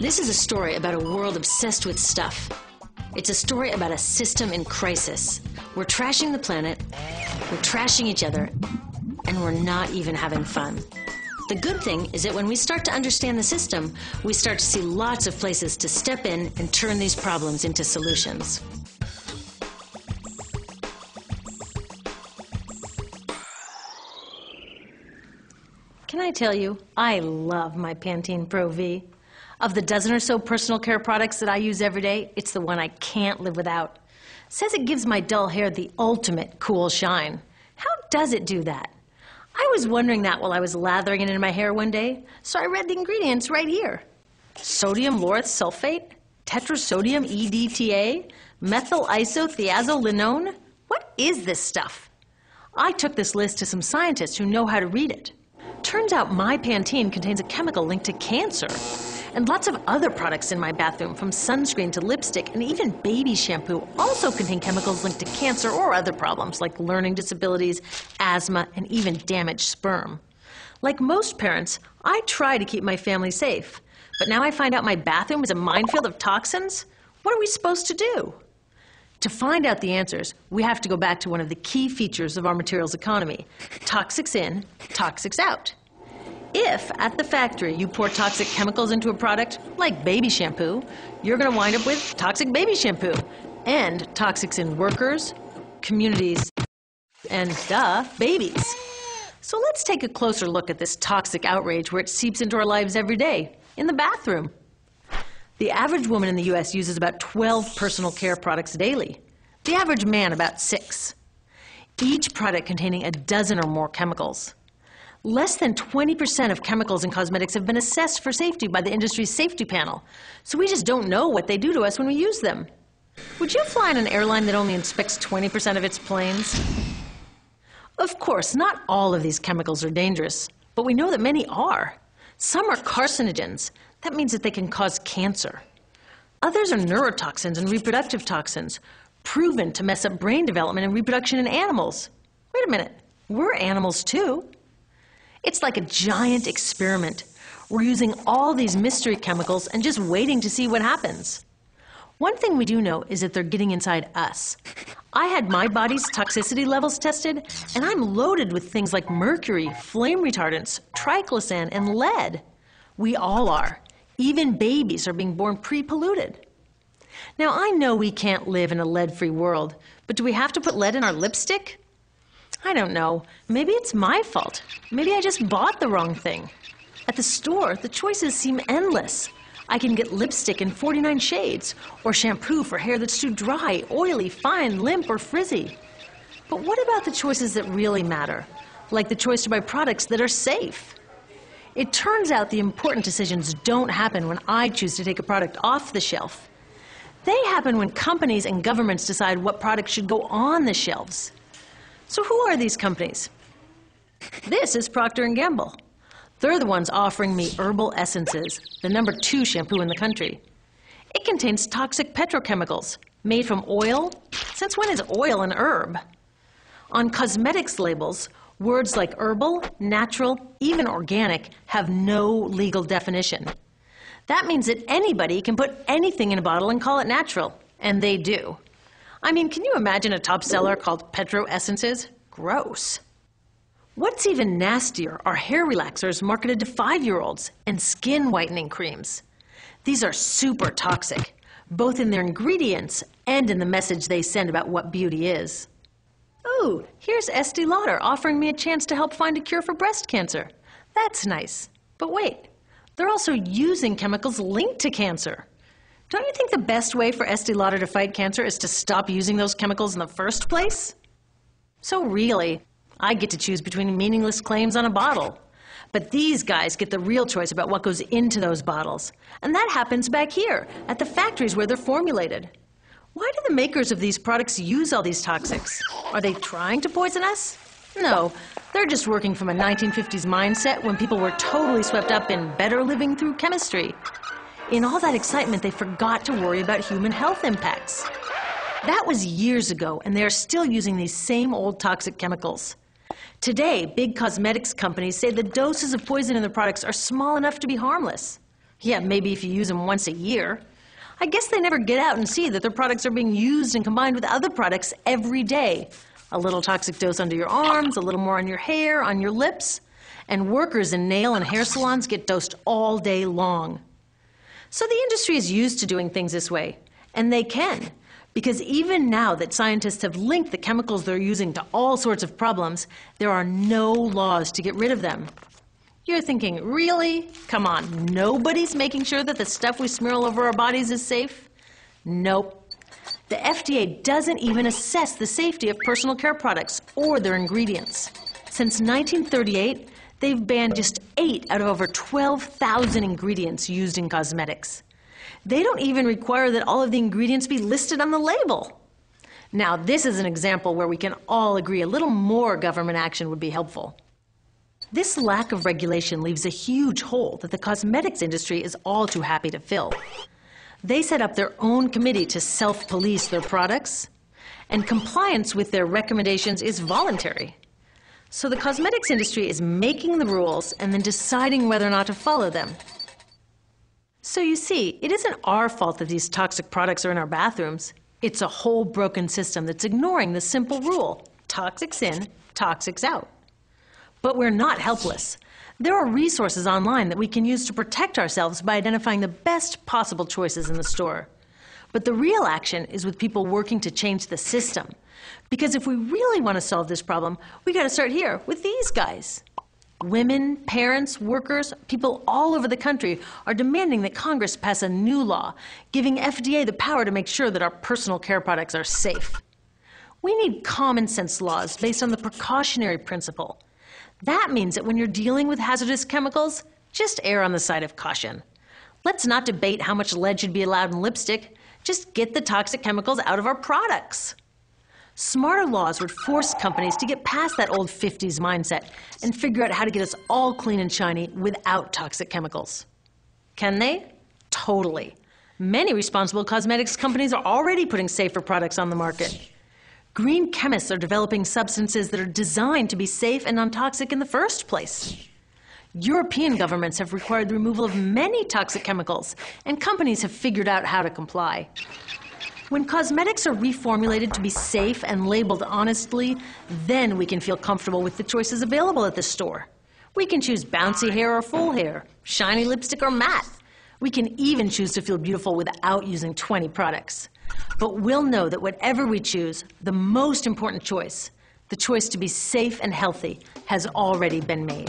This is a story about a world obsessed with stuff. It's a story about a system in crisis. We're trashing the planet, we're trashing each other, and we're not even having fun. The good thing is that when we start to understand the system, we start to see lots of places to step in and turn these problems into solutions. Can I tell you, I love my Pantene Pro V. Of the dozen or so personal care products that I use every day, it's the one I can't live without. Says it gives my dull hair the ultimate cool shine. How does it do that? I was wondering that while I was lathering it in my hair one day, so I read the ingredients right here. Sodium lauryl sulfate, tetrasodium EDTA, methyl isothiazolinone. What is this stuff? I took this list to some scientists who know how to read it. Turns out my Pantene contains a chemical linked to cancer. And lots of other products in my bathroom, from sunscreen to lipstick and even baby shampoo, also contain chemicals linked to cancer or other problems like learning disabilities, asthma, and even damaged sperm. Like most parents, I try to keep my family safe. But now I find out my bathroom is a minefield of toxins? What are we supposed to do? To find out the answers, we have to go back to one of the key features of our materials economy: toxics in, toxics out. If, at the factory, you pour toxic chemicals into a product, like baby shampoo, you're going to wind up with toxic baby shampoo, and toxics in workers, communities, and, babies. So let's take a closer look at this toxic outrage where it seeps into our lives every day, in the bathroom. The average woman in the U.S. uses about 12 personal care products daily. The average man about 6. Each product containing a dozen or more chemicals. Less than 20% of chemicals in cosmetics have been assessed for safety by the industry's safety panel, so we just don't know what they do to us when we use them. Would you fly on an airline that only inspects 20% of its planes? Of course, not all of these chemicals are dangerous, but we know that many are. Some are carcinogens. That means that they can cause cancer. Others are neurotoxins and reproductive toxins, proven to mess up brain development and reproduction in animals. Wait a minute, we're animals too. It's like a giant experiment. We're using all these mystery chemicals and just waiting to see what happens. One thing we do know is that they're getting inside us. I had my body's toxicity levels tested, and I'm loaded with things like mercury, flame retardants, triclosan, and lead. We all are. Even babies are being born pre-polluted. Now, I know we can't live in a lead-free world, but do we have to put lead in our lipstick? I don't know. Maybe it's my fault. Maybe I just bought the wrong thing. At the store, the choices seem endless. I can get lipstick in 49 shades, or shampoo for hair that's too dry, oily, fine, limp, or frizzy. But what about the choices that really matter? Like the choice to buy products that are safe? It turns out the important decisions don't happen when I choose to take a product off the shelf. They happen when companies and governments decide what products should go on the shelves. So who are these companies? This is Procter & Gamble. They're the ones offering me Herbal Essences, the #2 shampoo in the country. It contains toxic petrochemicals made from oil. Since when is oil an herb? On cosmetics labels, words like herbal, natural, even organic have no legal definition. That means that anybody can put anything in a bottle and call it natural, and they do. I mean, can you imagine a top seller called Petro Essences? Gross. What's even nastier are hair relaxers marketed to 5-year-olds and skin whitening creams. These are super toxic, both in their ingredients and in the message they send about what beauty is. Ooh, here's Estee Lauder offering me a chance to help find a cure for breast cancer. That's nice. But wait, they're also using chemicals linked to cancer. Don't you think the best way for Estee Lauder to fight cancer is to stop using those chemicals in the first place? So really, I get to choose between meaningless claims on a bottle. But these guys get the real choice about what goes into those bottles. And that happens back here, at the factories where they're formulated. Why do the makers of these products use all these toxics? Are they trying to poison us? No, they're just working from a 1950s mindset when people were totally swept up in better living through chemistry. In all that excitement, they forgot to worry about human health impacts. That was years ago, and they are still using these same old toxic chemicals. Today, big cosmetics companies say the doses of poison in their products are small enough to be harmless. Yeah, maybe if you use them once a year. I guess they never get out and see that their products are being used and combined with other products every day. A little toxic dose under your arms, a little more on your hair, on your lips. And workers in nail and hair salons get dosed all day long. So the industry is used to doing things this way. And they can. Because even now that scientists have linked the chemicals they're using to all sorts of problems, there are no laws to get rid of them. You're thinking, really? Come on, nobody's making sure that the stuff we smear all over our bodies is safe? Nope. The FDA doesn't even assess the safety of personal care products or their ingredients. Since 1938, they've banned just 8 out of over 12,000 ingredients used in cosmetics. They don't even require that all of the ingredients be listed on the label. Now, this is an example where we can all agree a little more government action would be helpful. This lack of regulation leaves a huge hole that the cosmetics industry is all too happy to fill. They set up their own committee to self-police their products, and compliance with their recommendations is voluntary. So the cosmetics industry is making the rules and then deciding whether or not to follow them. So you see, it isn't our fault that these toxic products are in our bathrooms. It's a whole broken system that's ignoring the simple rule: toxics in, toxics out. But we're not helpless. There are resources online that we can use to protect ourselves by identifying the best possible choices in the store. But the real action is with people working to change the system. Because if we really want to solve this problem, we got to start here with these guys. Women, parents, workers, people all over the country are demanding that Congress pass a new law, giving FDA the power to make sure that our personal care products are safe. We need common sense laws based on the precautionary principle. That means that when you're dealing with hazardous chemicals, just err on the side of caution. Let's not debate how much lead should be allowed in lipstick. Just get the toxic chemicals out of our products. Smarter laws would force companies to get past that old 50s mindset and figure out how to get us all clean and shiny without toxic chemicals. Can they? Totally. Many responsible cosmetics companies are already putting safer products on the market. Green chemists are developing substances that are designed to be safe and non-toxic in the first place. European governments have required the removal of many toxic chemicals, and companies have figured out how to comply. When cosmetics are reformulated to be safe and labeled honestly, then we can feel comfortable with the choices available at the store. We can choose bouncy hair or full hair, shiny lipstick or matte. We can even choose to feel beautiful without using 20 products. But we'll know that whatever we choose, the most important choice, the choice to be safe and healthy, has already been made.